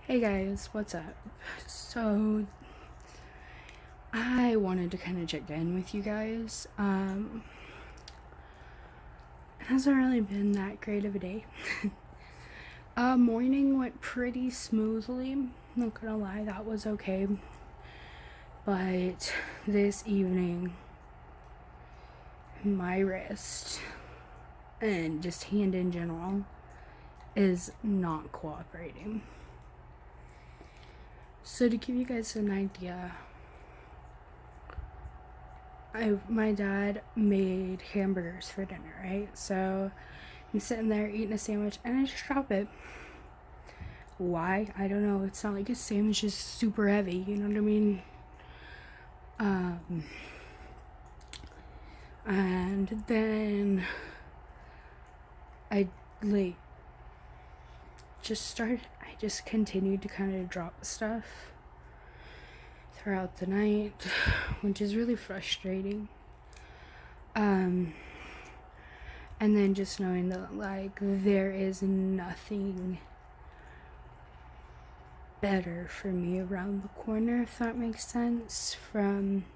Hey guys, what's up? So, I wanted to kind of check in with you guys. It hasn't really been that great of a day. Morning went pretty smoothly. Not gonna lie, that was okay. But this evening, my wrist and just hand in general is not cooperating. So to give you guys an idea, my dad made hamburgers for dinner, right? So I'm sitting there eating a sandwich and I just drop it. Why? I don't know. It's not like a sandwich is super heavy, you know what I mean? And then I just continued to kind of drop stuff throughout the night, which is really frustrating. And then just knowing that there is nothing better for me around the corner, if that makes sense, from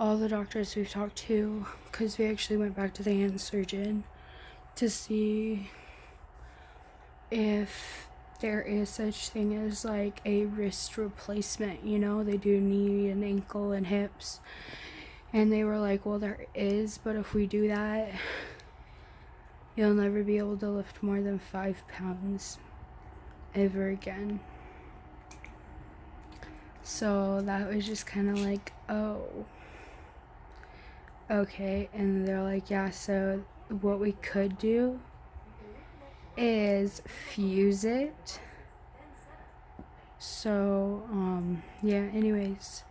all the doctors we've talked to, because we actually went back to the hand surgeon to see if there is such thing as like a wrist replacement. They do knee and ankle and hips, and they were like, well, there is, but if we do that, you'll never be able to lift more than 5 pounds ever again. So that was just kind of like, oh, okay. And they're like, yeah, so what we could do is fuse it. So, yeah, anyways,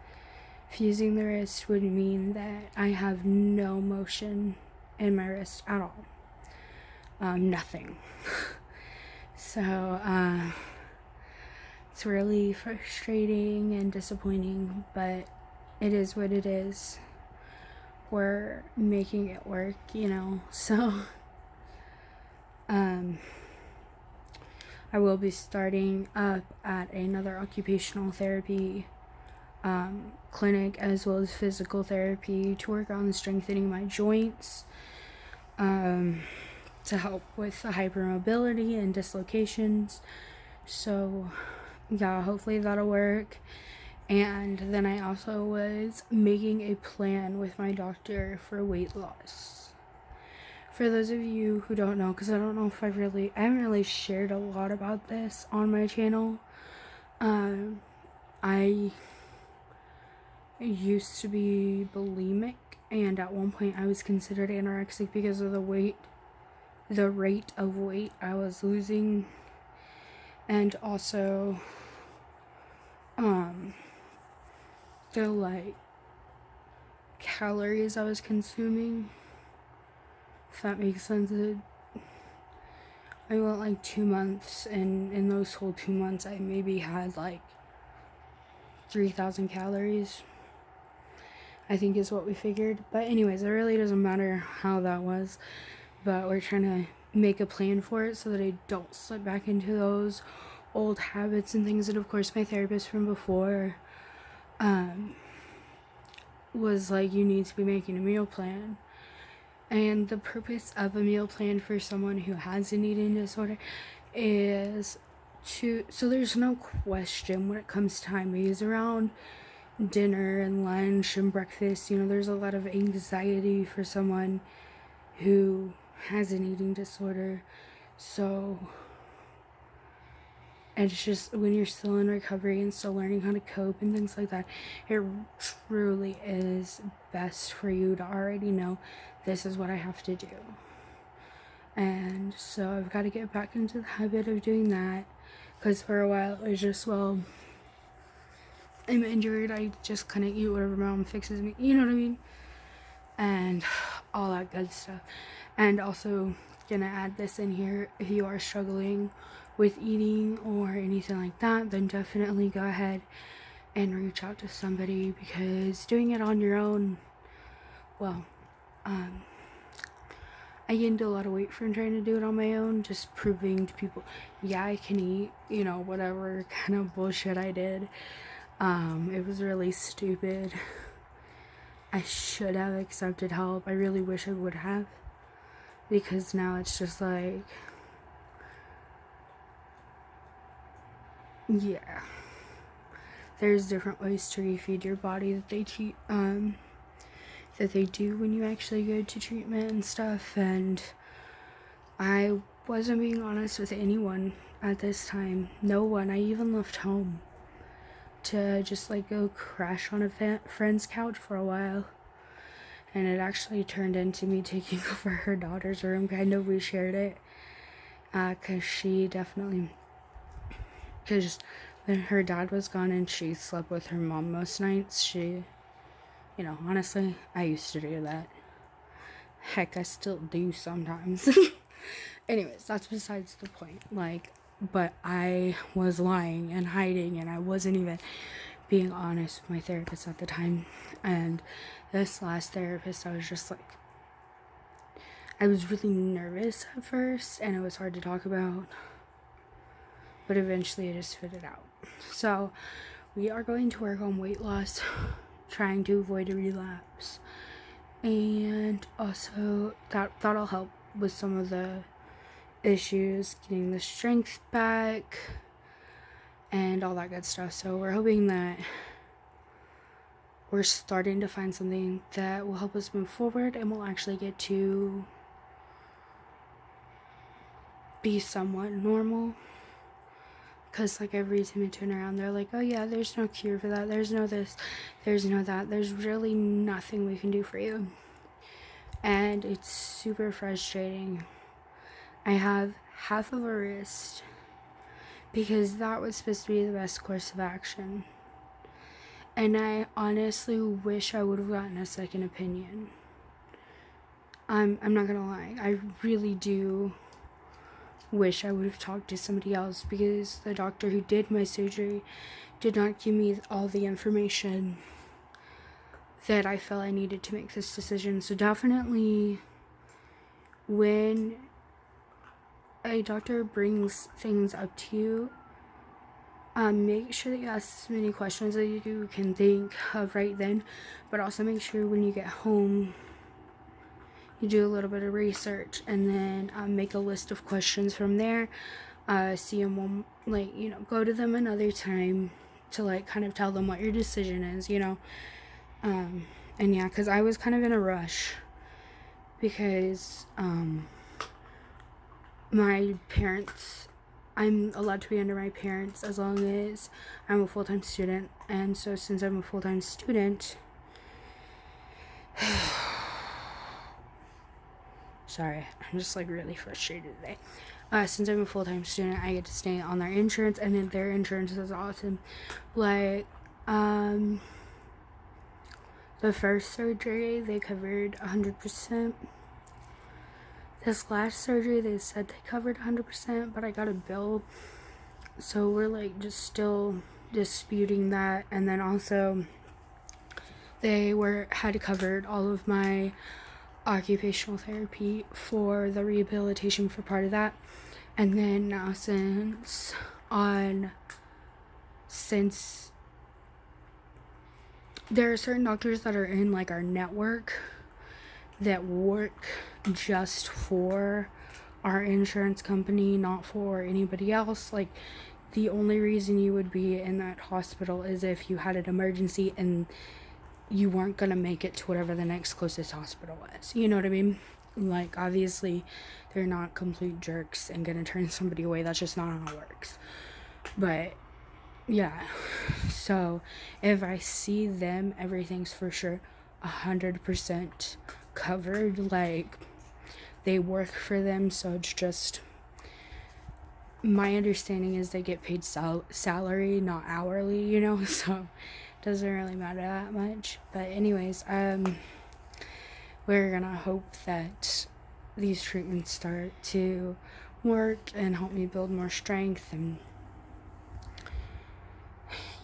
fusing the wrist would mean that I have no motion in my wrist at all. Nothing. So, it's really frustrating and disappointing, but it is what it is. We're making it work, so I will be starting up at another occupational therapy clinic, as well as physical therapy, to work on strengthening my joints, to help with hypermobility and dislocations. So yeah, hopefully that'll work. And then I also was making a plan with my doctor for weight loss. For those of you who don't know, because I don't know if I haven't really shared a lot about this on my channel. I used to be bulimic, and at one point I was considered anorexic because of the rate of weight I was losing, and also the calories I was consuming, if that makes sense. I went 2 months, and in those whole 2 months I maybe had 3,000 calories, I think is what we figured. But anyways, it really doesn't matter how that was, but we're trying to make a plan for it so that I don't slip back into those old habits and things. And of course, my therapist from before was like, you need to be making a meal plan. And the purpose of a meal plan for someone who has an eating disorder is so there's no question when it comes time, because around dinner and lunch and breakfast, there's a lot of anxiety for someone who has an eating disorder. So it's just, when you're still in recovery and still learning how to cope and things like that, it truly is best for you to already know, this is what I have to do. And so I've got to get back into the habit of doing that, because for a while it was just, well, I'm injured, I just kind of eat whatever mom fixes me, you know what I mean? And all that good stuff. And also gonna add this in here: if you are struggling with eating or anything like that, then definitely go ahead and reach out to somebody, because doing it on your own, well, I gained a lot of weight from trying to do it on my own, just proving to people, yeah, I can eat, whatever kind of bullshit I did. It was really stupid. I should have accepted help. I really wish I would have, because now it's just like, yeah, there's different ways to refeed your body that they do when you actually go to treatment and stuff. And I wasn't being honest with anyone at this time. No one. I even left home to just like go crash on a friend's couch for a while, and it actually turned into me taking over her daughter's room. Kind of, we shared it, because when her dad was gone and she slept with her mom most nights, she, honestly, I used to do that. Heck, I still do sometimes. Anyways, that's besides the point. But I was lying and hiding, and I wasn't even being honest with my therapist at the time. And this last therapist, I was just like, I was really nervous at first, and it was hard to talk about, but eventually I just figured it out. So we are going to work on weight loss, trying to avoid a relapse, and also that'll help with some of the issues, getting the strength back and all that good stuff. So we're hoping that we're starting to find something that will help us move forward, and we'll actually get to be somewhat normal. Because every time I turn around, they're like, oh yeah, there's no cure for that, there's no this, there's no that, there's really nothing we can do for you. And it's super frustrating. I have half of a wrist, because that was supposed to be the best course of action. And I honestly wish I would have gotten a second opinion. I'm not gonna lie, I really do wish I would have talked to somebody else, because the doctor who did my surgery did not give me all the information that I felt I needed to make this decision. So definitely, when a doctor brings things up to you, make sure that you ask as many questions as you can think of right then, but also make sure when you get home you do a little bit of research, and then make a list of questions from there. See them one, go to them another time to kind of tell them what your decision is, and yeah, because I was kind of in a rush, because my parents, I'm allowed to be under my parents as long as I'm a full-time student. And so since I'm a full-time student, sorry, I'm just really frustrated today. Since I'm a full-time student, I get to stay on their insurance, and then their insurance is awesome. The first surgery, they covered 100%. This last surgery, they said they covered 100%, but I got a bill. So we're just still disputing that. And then also, they had covered all of my occupational therapy for the rehabilitation for part of that. And then now since there are certain doctors that are in our network that work just for our insurance company, not for anybody else. The only reason you would be in that hospital is if you had an emergency and you weren't gonna make it to whatever the next closest hospital was. You know what I mean? Obviously, they're not complete jerks and gonna turn somebody away. That's just not how it works. But yeah, so if I see them, everything's for sure 100% covered. They work for them, so it's just, my understanding is they get paid salary, not hourly, so it doesn't really matter that much. But anyways, we're gonna hope that these treatments start to work and help me build more strength, and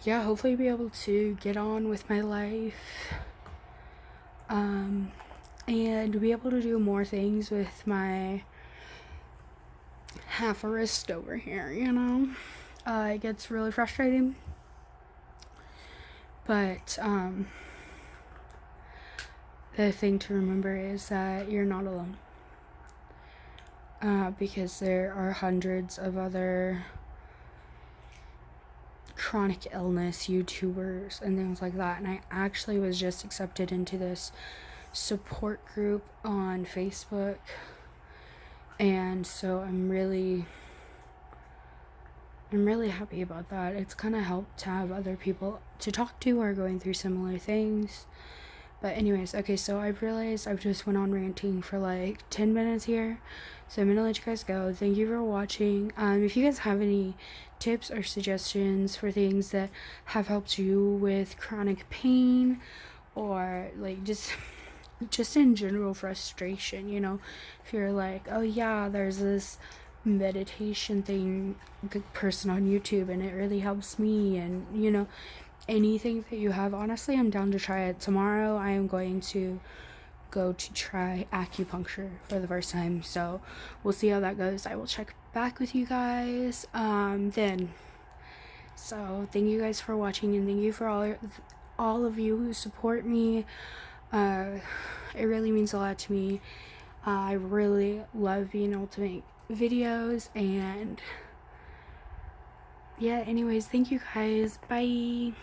yeah, hopefully be able to get on with my life. and be able to do more things with my half a wrist over here, you know? It gets really frustrating. But the thing to remember is that you're not alone. Because there are hundreds of other chronic illness YouTubers and things like that. And I actually was just accepted into this support group on Facebook. And so I'm really happy about that. It's kind of helped to have other people to talk to who are going through similar things. But anyways, okay, so I've realized I've just went on ranting for like 10 minutes here. So I'm gonna let you guys go. Thank you for watching. If you guys have any tips or suggestions for things that have helped you with chronic pain or like just in general frustration, you know, if you're like, oh yeah, there's this meditation thing, good person on YouTube and it really helps me, and you know, anything that you have, honestly, I'm down to try it. Tomorrow I am going to go to try acupuncture for the first time, so we'll see how that goes. I will check back with you guys then. So thank you guys for watching, and thank you for all of you who support me. It really means a lot to me. I really love being able to make videos, and yeah, anyways, thank you guys. Bye.